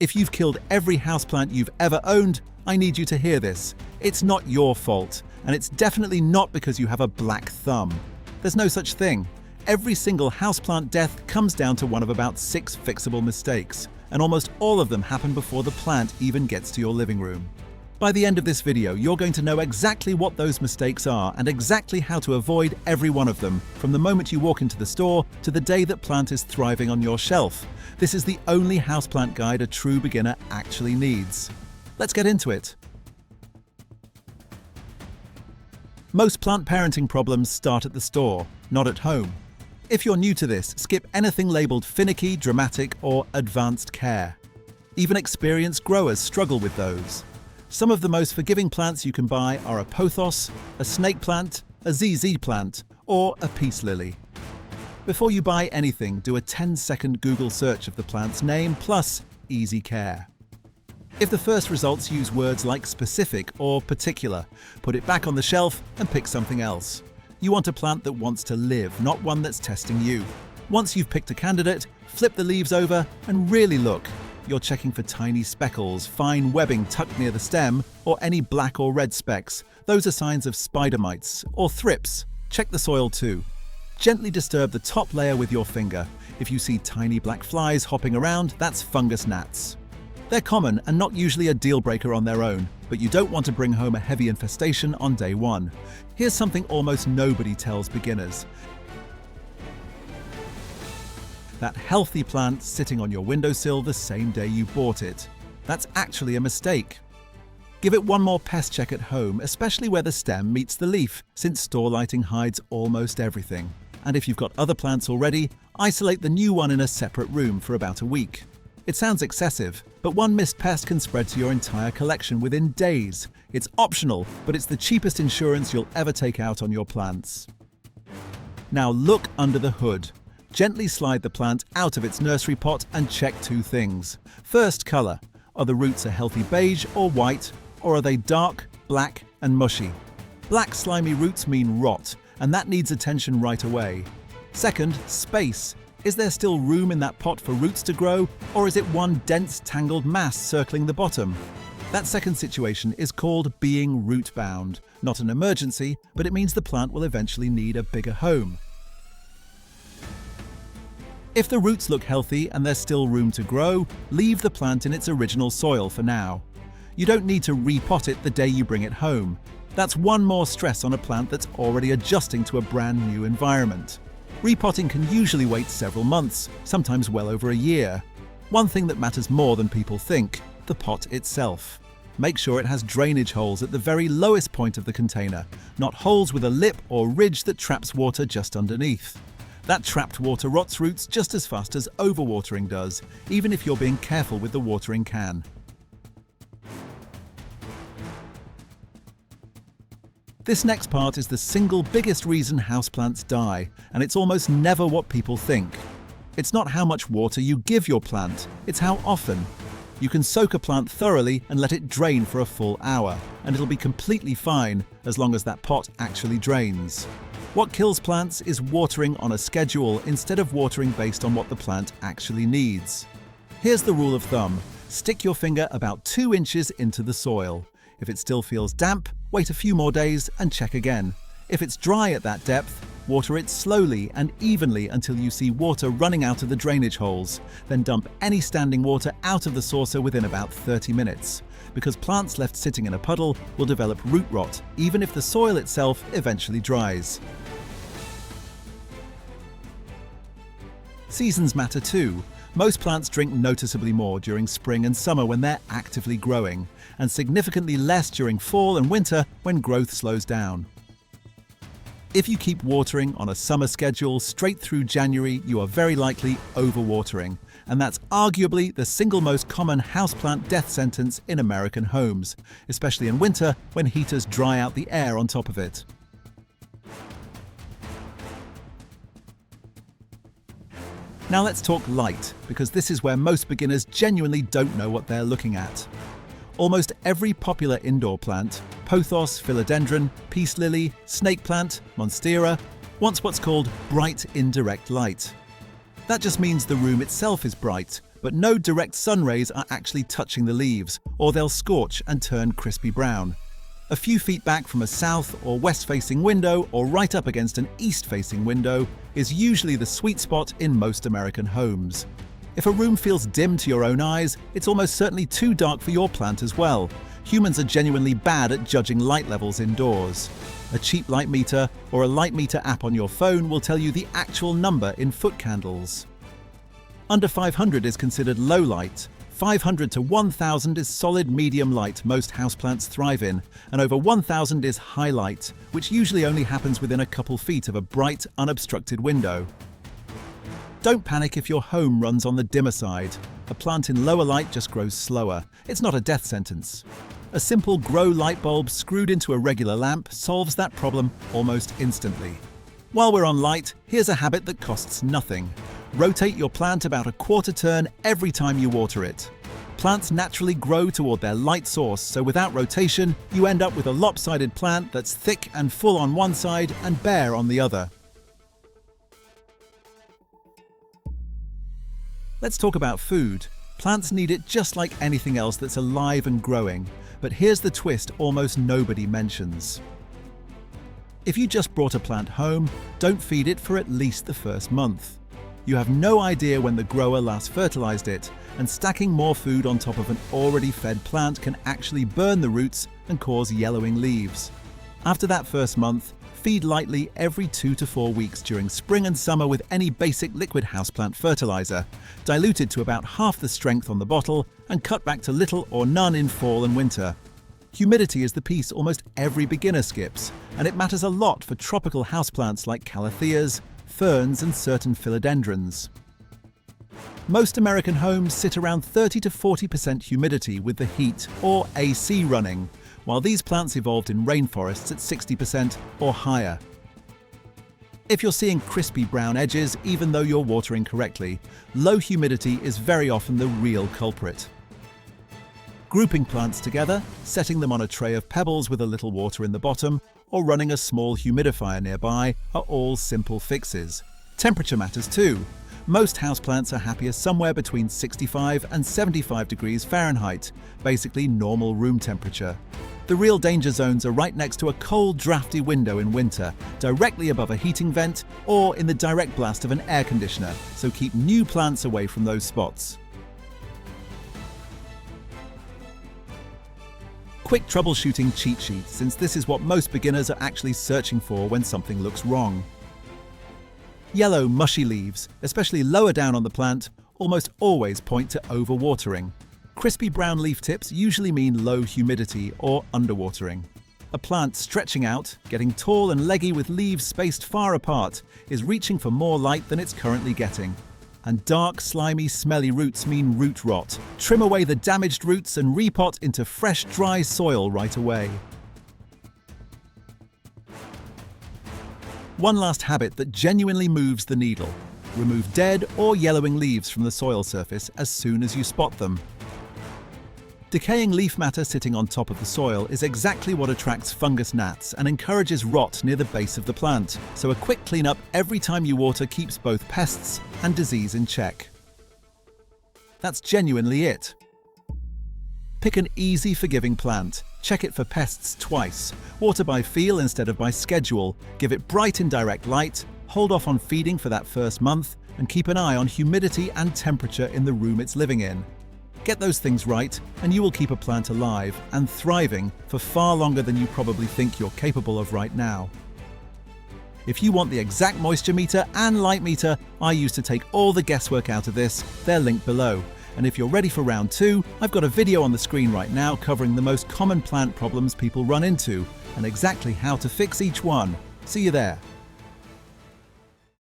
If you've killed every houseplant you've ever owned, I need you to hear this. It's not your fault, and it's definitely not because you have a black thumb. There's no such thing. Every single houseplant death comes down to one of about 6 fixable mistakes, and almost all of them happen before the plant even gets to your living room. By the end of this video, you're going to know exactly what those mistakes are and exactly how to avoid every one of them, from the moment you walk into the store to the day that plant is thriving on your shelf. This is the only houseplant guide a true beginner actually needs. Let's get into it. Most plant parenting problems start at the store, not at home. If you're new to this, skip anything labeled finicky, dramatic, or advanced care. Even experienced growers struggle with those. Some of the most forgiving plants you can buy are a pothos, a snake plant, a ZZ plant, or a peace lily. Before you buy anything, do a 10-second Google search of the plant's name plus easy care. If the first results use words like specific or particular, put it back on the shelf and pick something else. You want a plant that wants to live, not one that's testing you. Once you've picked a candidate, flip the leaves over and really look. You're checking for tiny speckles, fine webbing tucked near the stem, or any black or red specks. Those are signs of spider mites or thrips. Check the soil too. Gently disturb the top layer with your finger. If you see tiny black flies hopping around, that's fungus gnats. They're common and not usually a deal breaker on their own, but you don't want to bring home a heavy infestation on day one. Here's something almost nobody tells beginners. That healthy plant sitting on your windowsill the same day you bought it. That's actually a mistake. Give it one more pest check at home, especially where the stem meets the leaf, since store lighting hides almost everything. And if you've got other plants already, isolate the new one in a separate room for about a week. It sounds excessive, but one missed pest can spread to your entire collection within days. It's optional, but it's the cheapest insurance you'll ever take out on your plants. Now look under the hood. Gently slide the plant out of its nursery pot and check 2 things. First, color. Are the roots a healthy beige or white, or are they dark, black, and mushy? Black slimy roots mean rot, and that needs attention right away. Second, space. Is there still room in that pot for roots to grow, or is it one dense, tangled mass circling the bottom? That second situation is called being root-bound. Not an emergency, but it means the plant will eventually need a bigger home. If the roots look healthy and there's still room to grow, leave the plant in its original soil for now. You don't need to repot it the day you bring it home. That's one more stress on a plant that's already adjusting to a brand new environment. Repotting can usually wait several months, sometimes well over a year. One thing that matters more than people think: the pot itself. Make sure it has drainage holes at the very lowest point of the container, not holes with a lip or ridge that traps water just underneath. That trapped water rots roots just as fast as overwatering does, even if you're being careful with the watering can. This next part is the single biggest reason houseplants die, and it's almost never what people think. It's not how much water you give your plant, it's how often. You can soak a plant thoroughly and let it drain for a full hour, and it'll be completely fine as long as that pot actually drains. What kills plants is watering on a schedule instead of watering based on what the plant actually needs. Here's the rule of thumb. Stick your finger about 2 inches into the soil. If it still feels damp, wait a few more days and check again. If it's dry at that depth, water it slowly and evenly until you see water running out of the drainage holes. Then dump any standing water out of the saucer within about 30 minutes. Because plants left sitting in a puddle will develop root rot, even if the soil itself eventually dries. Seasons matter too. Most plants drink noticeably more during spring and summer when they're actively growing, and significantly less during fall and winter when growth slows down. If you keep watering on a summer schedule straight through January, you are very likely overwatering, and that's arguably the single most common houseplant death sentence in American homes, especially in winter when heaters dry out the air on top of it. Now let's talk light, because this is where most beginners genuinely don't know what they're looking at. Almost every popular indoor plant, pothos, philodendron, peace lily, snake plant, monstera, wants what's called bright indirect light. That just means the room itself is bright, but no direct sun rays are actually touching the leaves, or they'll scorch and turn crispy brown. A few feet back from a south or west-facing window, or right up against an east-facing window, is usually the sweet spot in most American homes. If a room feels dim to your own eyes, it's almost certainly too dark for your plant as well. Humans are genuinely bad at judging light levels indoors. A cheap light meter or a light meter app on your phone will tell you the actual number in foot candles. Under 500 is considered low light. 500 to 1000 is solid medium light most houseplants thrive in, and over 1000 is high light, which usually only happens within a couple feet of a bright, unobstructed window. Don't panic if your home runs on the dimmer side. A plant in lower light just grows slower. It's not a death sentence. A simple grow light bulb screwed into a regular lamp solves that problem almost instantly. While we're on light, here's a habit that costs nothing. Rotate your plant about a quarter turn every time you water it. Plants naturally grow toward their light source, so without rotation, you end up with a lopsided plant that's thick and full on one side and bare on the other. Let's talk about food. Plants need it just like anything else that's alive and growing, but here's the twist almost nobody mentions. If you just brought a plant home, don't feed it for at least the first month. You have no idea when the grower last fertilized it, and stacking more food on top of an already fed plant can actually burn the roots and cause yellowing leaves. After that first month, feed lightly every 2 to 4 weeks during spring and summer with any basic liquid houseplant fertilizer, diluted to about half the strength on the bottle and cut back to little or none in fall and winter. Humidity is the piece almost every beginner skips, and it matters a lot for tropical houseplants like calatheas, ferns and certain philodendrons. Most American homes sit around 30 to 40% humidity with the heat or AC running, while these plants evolved in rainforests at 60% or higher. If you're seeing crispy brown edges even though you're watering correctly, low humidity is very often the real culprit. Grouping plants together, setting them on a tray of pebbles with a little water in the bottom, or running a small humidifier nearby are all simple fixes. Temperature matters too. Most houseplants are happier somewhere between 65 and 75 degrees Fahrenheit, basically normal room temperature. The real danger zones are right next to a cold, drafty window in winter, directly above a heating vent, or in the direct blast of an air conditioner, so keep new plants away from those spots. Quick troubleshooting cheat sheet, since this is what most beginners are actually searching for when something looks wrong. Yellow, mushy leaves, especially lower down on the plant, almost always point to overwatering. Crispy brown leaf tips usually mean low humidity or underwatering. A plant stretching out, getting tall and leggy with leaves spaced far apart, is reaching for more light than it's currently getting. And dark, slimy, smelly roots mean root rot. Trim away the damaged roots and repot into fresh, dry soil right away. One last habit that genuinely moves the needle. Remove dead or yellowing leaves from the soil surface as soon as you spot them. Decaying leaf matter sitting on top of the soil is exactly what attracts fungus gnats and encourages rot near the base of the plant, so a quick cleanup every time you water keeps both pests and disease in check. That's genuinely it. Pick an easy, forgiving plant. Check it for pests twice. Water by feel instead of by schedule. Give it bright indirect light. Hold off on feeding for that first month, and keep an eye on humidity and temperature in the room it's living in. Get those things right, and you will keep a plant alive and thriving for far longer than you probably think you're capable of right now. If you want the exact moisture meter and light meter I use to take all the guesswork out of this, they're linked below. And if you're ready for round 2, I've got a video on the screen right now covering the most common plant problems people run into and exactly how to fix each one. See you there.